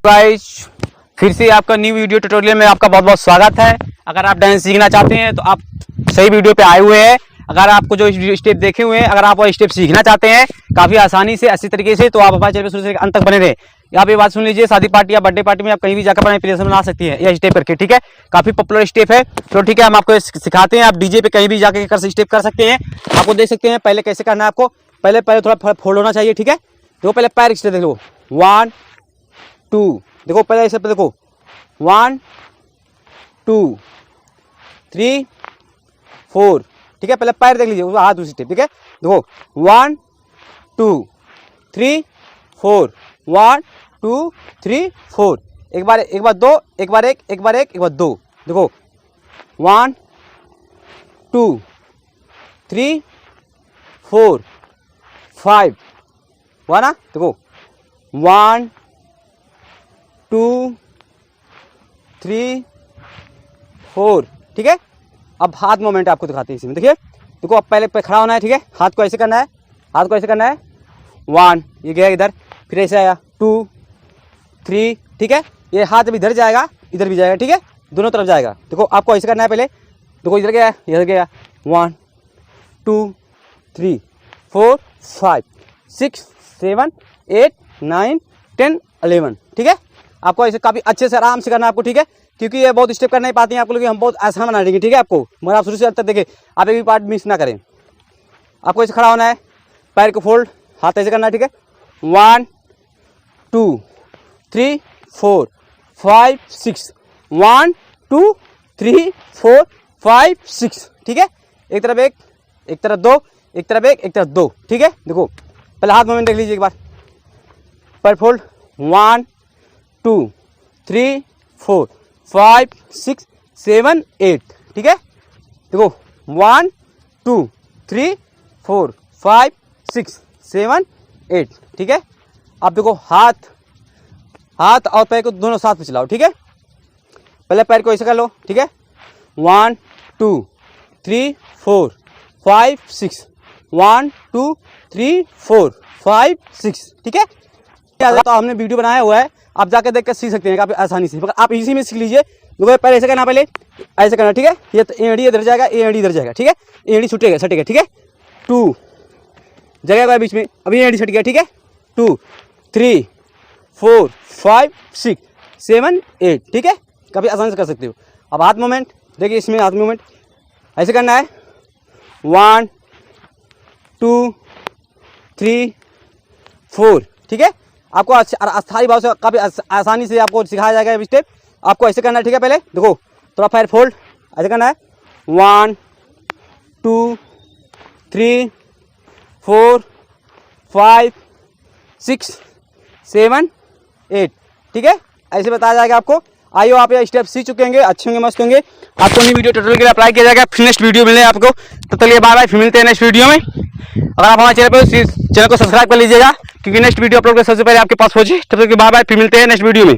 Guys, फिर से आपका न्यू वीडियो ट्यूटोरियल में आपका बहुत बहुत स्वागत है। अगर आप डांस सीखना चाहते हैं तो आप सही वीडियो पे आए हुए हैं। अगर आपको जो स्टेप देखे हुए हैं, अगर आप वो स्टेप सीखना चाहते हैं काफ़ी आसानी से अच्छी तरीके से, तो आप हमारे चैनल शुरू से अंत तक बने रहे। यहाँ पे बात सुन लीजिए, शादी पार्टी या बर्थडे पार्टी में आप कहीं भी जाकर अपना इंप्रेशन बना सकती है यह स्टेप करके। ठीक है, काफ़ी पॉपुलर स्टेप है। तो ठीक है, हम आपको सिखाते हैं। आप डीजे पे कहीं भी जाकर स्टेप कर सकते हैं। आपको देख सकते हैं पहले कैसे करना है। आपको पहले थोड़ा फोल्ड होना चाहिए। ठीक है, देखो पहले पैर स्टेप देख लो, 1 2, देखो पहले ऐसे पे देखो 1 2 3 4। ठीक है, पहले पैर देख लीजिए, हाथ दूसरी स्टेप। ठीक है, देखो 1 2 3 4, 1 2 3 4। एक बार 2, एक बार 1, एक बार 1, एक बार 2। देखो 1 2 3 4 5, हुआ ना। देखो 1 2 3 4। ठीक है, अब हाथ मूवमेंट आपको दिखाते हैं इसमें। देखिए, देखो अब पहले पे खड़ा होना है। ठीक है, हाथ को ऐसे करना है, हाथ को ऐसे करना है। 1, ये गया इधर, फिर ऐसे आया 2 3। ठीक है, ये हाथ भी इधर जाएगा, इधर भी जाएगा। ठीक है, दोनों तरफ जाएगा। देखो आपको ऐसे करना है पहले। देखो इधर गया, इधर गया, 1 2 3 4 5 6 7 8 9 10 11। ठीक है, आपको ऐसे काफ़ी अच्छे से आराम से करना है आपको। ठीक है, क्योंकि ये बहुत स्टेप कर नहीं पाती हैं आपको, लेकिन हम बहुत आसान बना देंगे। ठीक है, आपको मगर आप शुरू से अंत तक देखें, आप एक भी पार्ट मिस ना करें। आपको ऐसे खड़ा होना है, पैर को फोल्ड, हाथ ऐसे करना है। ठीक है, 1 2 3 4 5 6, 1 2 3 4 5 6। ठीक है, एक तरफ एक तरफ 2, एक तरफ एक तरफ 2। ठीक है, देखो पहले हाथ मूवमेंट देख लीजिए एक बार। पैर फोल्ड, 1 2 3 4 5 6 7 8। ठीक है, देखो 1 2 3 4 5 6 7 8। ठीक है, अब देखो हाथ और पैर को दोनों साथ में चलाओ। ठीक है, पहले पैर को ऐसे कर लो। ठीक है, 1 2 3 4 5 6, 1 2 3 4 5 6। ठीक है, तो हमने वीडियो बनाया हुआ है, आप जाकर देख कर सीख सकते हैं काफ़ी आसानी से। मगर आप इसी में सीख लीजिए। देखो पहले ऐसे करना, पहले ऐसे करना। ठीक है, ये तो एड़ी इधर जाएगा, ये एड़ी इधर जाएगा। ठीक है, एड़ी छुटेगा सटेगा। ठीक है, 2 जगह बीच में, अभी एड़ी छट गया। ठीक है, 2 3 4 5 6 7 8। ठीक है, काफ़ी आसानी से कर सकते हो। अब हाथ मूवमेंट देखिए, इसमें हाथ मूवमेंट ऐसे करना है, 1 2 3 4। ठीक है, आपको अस्थायी भाव से काफ़ी आसानी से आपको सिखाया जाएगा ये स्टेप। आपको ऐसे करना है। ठीक है, पहले देखो थोड़ा पैर फोल्ड ऐसे करना है, 1 2 3 4 5 6 7 8। ठीक है, ऐसे बताया जाएगा आपको। आइए, आप ये स्टेप सीख चुके होंगे, अच्छे होंगे, मस्त होंगे। आपको नई वीडियो ट्यूटोरियल के लिए अप्लाई किया जाएगा। फिर नेक्स्ट वीडियो मिले आपको, तो चलिए बाय बाय, फिर मिलते हैं नेक्स्ट वीडियो में। अगर आप हमारे चैनल को सब्सक्राइब कर लीजिएगा, क्योंकि नेक्स्ट वीडियो अपलोड करने सबसे पहले आपके पास पहुंचे। तब तक बाय बाय, फिर मिलते हैं नेक्स्ट वीडियो में।